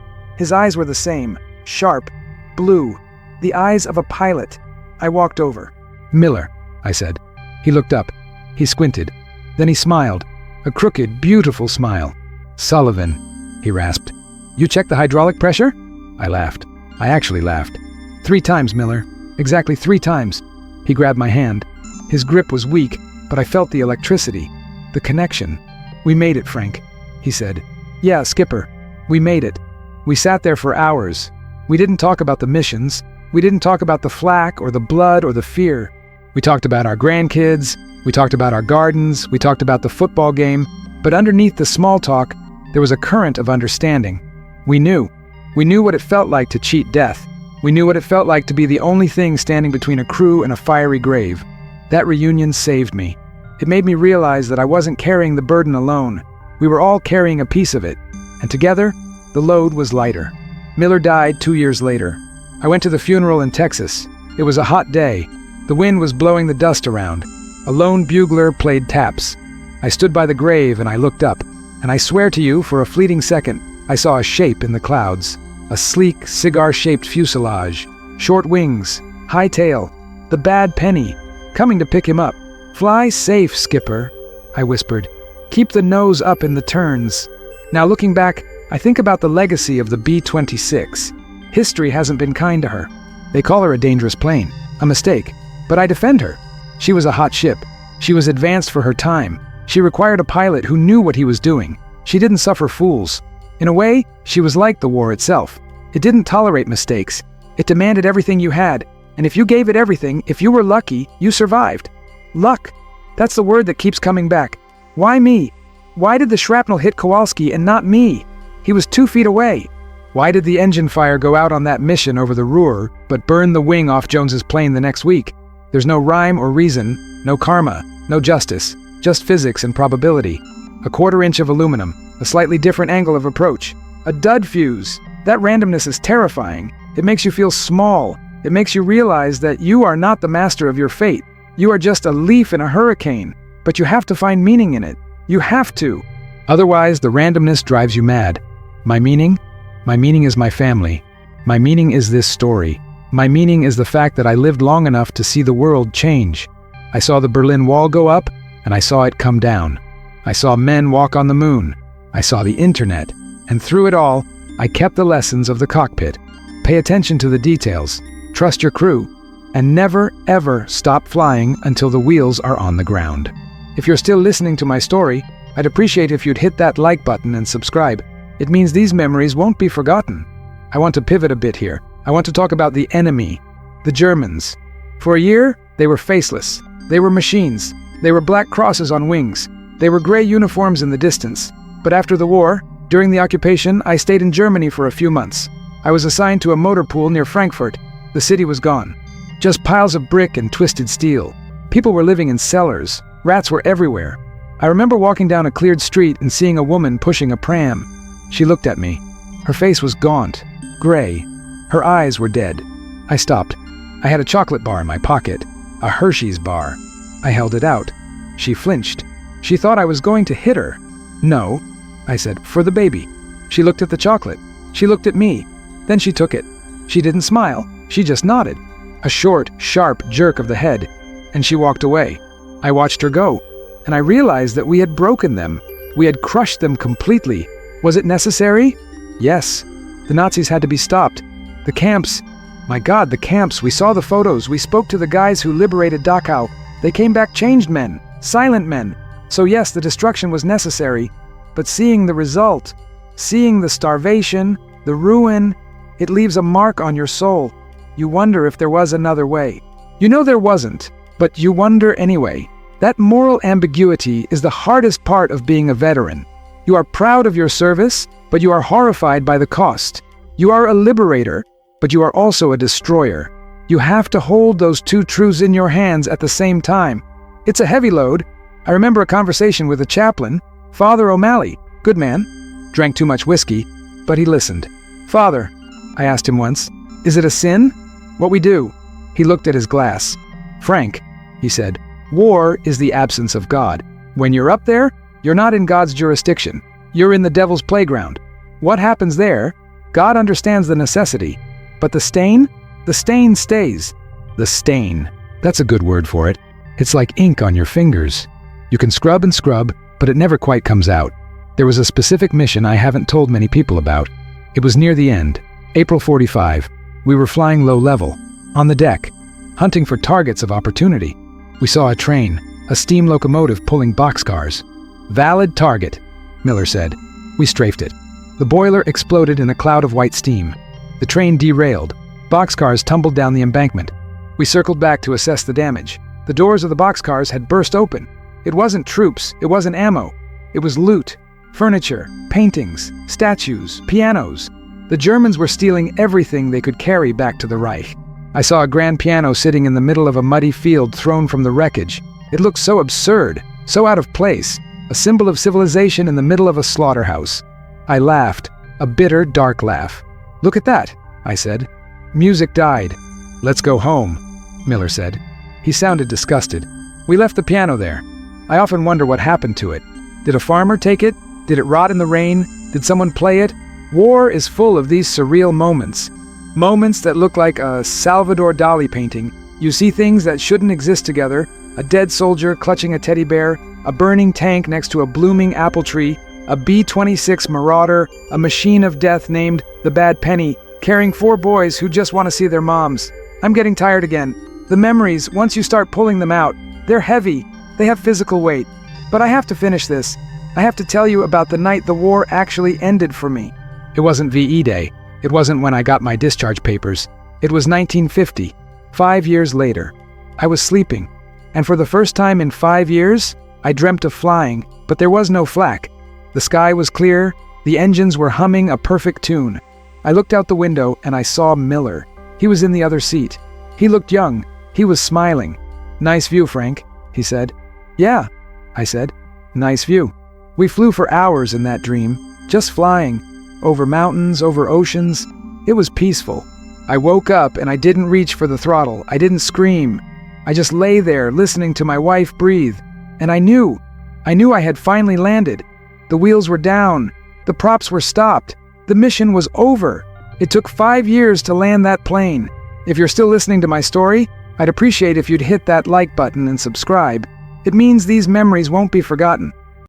were the same, sharp, blue, the eyes of a pilot. I walked over. "Miller," I said. He looked up. He squinted. Then he smiled, a crooked, beautiful smile. "Sullivan," he rasped. "You checked the hydraulic pressure?" I laughed. I actually laughed. 3 times, Miller. Exactly 3 times. He grabbed my hand. His grip was weak, but I felt the electricity, the connection. "We made it, Frank," he said. "Yeah, Skipper. We made it." We sat there for hours. We didn't talk about the missions. We didn't talk about the flak or the blood or the fear. We talked about our grandkids. We talked about our gardens. We talked about the football game. But underneath the small talk, there was a current of understanding. We knew. We knew what it felt like to cheat death. We knew what it felt like to be the only thing standing between a crew and a fiery grave. That reunion saved me. It made me realize that I wasn't carrying the burden alone. We were all carrying a piece of it. And together, the load was lighter. Miller died 2 years later. I went to the funeral in Texas. It was a hot day. The wind was blowing the dust around. A lone bugler played taps. I stood by the grave and I looked up. And I swear to you, for a fleeting second, I saw a shape in the clouds. A sleek, cigar-shaped fuselage. Short wings. High tail. The Bad Penny. Coming to pick him up. "Fly safe, Skipper," I whispered. "Keep the nose up in the turns." Now looking back, I think about the legacy of the B-26. History hasn't been kind to her. They call her a dangerous plane. A mistake. But I defend her. She was a hot ship. She was advanced for her time. She required a pilot who knew what he was doing. She didn't suffer fools. In a way, she was like the war itself. It didn't tolerate mistakes. It demanded everything you had. And if you gave it everything, if you were lucky, you survived. Luck. That's the word that keeps coming back. Why me? Why did the shrapnel hit Kowalski and not me? He was 2 feet away. Why did the engine fire go out on that mission over the Ruhr, but burn the wing off Jones's plane the next week? There's no rhyme or reason, no karma, no justice, just physics and probability. A 1/4 inch of aluminum, a slightly different angle of approach. A dud fuse. That randomness is terrifying. It makes you feel small. It makes you realize that you are not the master of your fate. You are just a leaf in a hurricane, but you have to find meaning in it. You have to. Otherwise, the randomness drives you mad. My meaning? My meaning is my family. My meaning is this story. My meaning is the fact that I lived long enough to see the world change. I saw the Berlin Wall go up, and I saw it come down. I saw men walk on the moon. I saw the internet. And through it all, I kept the lessons of the cockpit. Pay attention to the details. Trust your crew. And never, ever stop flying until the wheels are on the ground. If you're still listening to my story, I'd appreciate if you'd hit that like button and subscribe. It means these memories won't be forgotten. I want to pivot a bit here. I want to talk about the enemy, the Germans. For a year, they were faceless. They were machines. They were black crosses on wings. They were gray uniforms in the distance. But after the war, during the occupation, I stayed in Germany for a few months. I was assigned to a motor pool near Frankfurt. The city was gone. Just piles of brick and twisted steel. People were living in cellars. Rats were everywhere. I remember walking down a cleared street and seeing a woman pushing a pram. She looked at me. Her face was gaunt, gray. Her eyes were dead. I stopped. I had a chocolate bar in my pocket. A Hershey's bar. I held it out. She flinched. She thought I was going to hit her. "No," I said, "for the baby." She looked at the chocolate. She looked at me. Then she took it. She didn't smile. She just nodded. A short, sharp jerk of the head, and she walked away. I watched her go, and I realized that we had broken them. We had crushed them completely. Was it necessary? Yes. The Nazis had to be stopped. The camps. My God, the camps. We saw the photos. We spoke to the guys who liberated Dachau. They came back changed men, silent men. So yes, the destruction was necessary. But seeing the result, seeing the starvation, the ruin, it leaves a mark on your soul. You wonder if there was another way. You know there wasn't, but you wonder anyway. That moral ambiguity is the hardest part of being a veteran. You are proud of your service, but you are horrified by the cost. You are a liberator, but you are also a destroyer. You have to hold those two truths in your hands at the same time. It's a heavy load. I remember a conversation with a chaplain, Father O'Malley, good man, drank too much whiskey, but he listened. "Father," I asked him once, "is it a sin? What we do?" He looked at his glass. "Frank," he said, "war is the absence of God. When you're up there, you're not in God's jurisdiction. You're in the devil's playground. What happens there? God understands the necessity. But the stain? The stain stays." The stain. That's a good word for it. It's like ink on your fingers. You can scrub and scrub, but it never quite comes out. There was a specific mission I haven't told many people about. It was near the end, April 45. We were flying low level, on the deck, hunting for targets of opportunity. We saw a train, a steam locomotive pulling boxcars. "Valid target," Miller said. We strafed it. The boiler exploded in a cloud of white steam. The train derailed. Boxcars tumbled down the embankment. We circled back to assess the damage. The doors of the boxcars had burst open. It wasn't troops, it wasn't ammo. It was loot, furniture, paintings, statues, pianos. The Germans were stealing everything they could carry back to the Reich. I saw a grand piano sitting in the middle of a muddy field thrown from the wreckage. It looked so absurd, so out of place, a symbol of civilization in the middle of a slaughterhouse. I laughed, a bitter, dark laugh. "Look at that," I said. Music died. "Let's go home," Miller said. He sounded disgusted. We left the piano there. I often wonder what happened to it. Did a farmer take it? Did it rot in the rain? Did someone play it? War is full of these surreal moments. Moments that look like a Salvador Dali painting. You see things that shouldn't exist together. A dead soldier clutching a teddy bear, a burning tank next to a blooming apple tree, a B-26 Marauder, a machine of death named the Bad Penny, carrying 4 boys who just want to see their moms. I'm getting tired again. The memories, once you start pulling them out, they're heavy. They have physical weight. But I have to finish this. I have to tell you about the night the war actually ended for me. It wasn't VE Day. It wasn't when I got my discharge papers. It was 1950, 5 years later. I was sleeping, and for the first time in 5 years, I dreamt of flying, but there was no flak. The sky was clear, the engines were humming a perfect tune. I looked out the window and I saw Miller. He was in the other seat. He looked young. He was smiling. "Nice view, Frank," he said. "Yeah," I said. "Nice view." We flew for hours in that dream, just flying, over mountains, over oceans. It was peaceful. I woke up and I didn't reach for the throttle. I didn't scream. I just lay there listening to my wife breathe. And I knew I had finally landed. The wheels were down. The props were stopped. The mission was over. It took 5 years to land that plane. If you're still listening to my story, I'd appreciate if you'd hit that like button and subscribe. It means these memories won't be forgotten.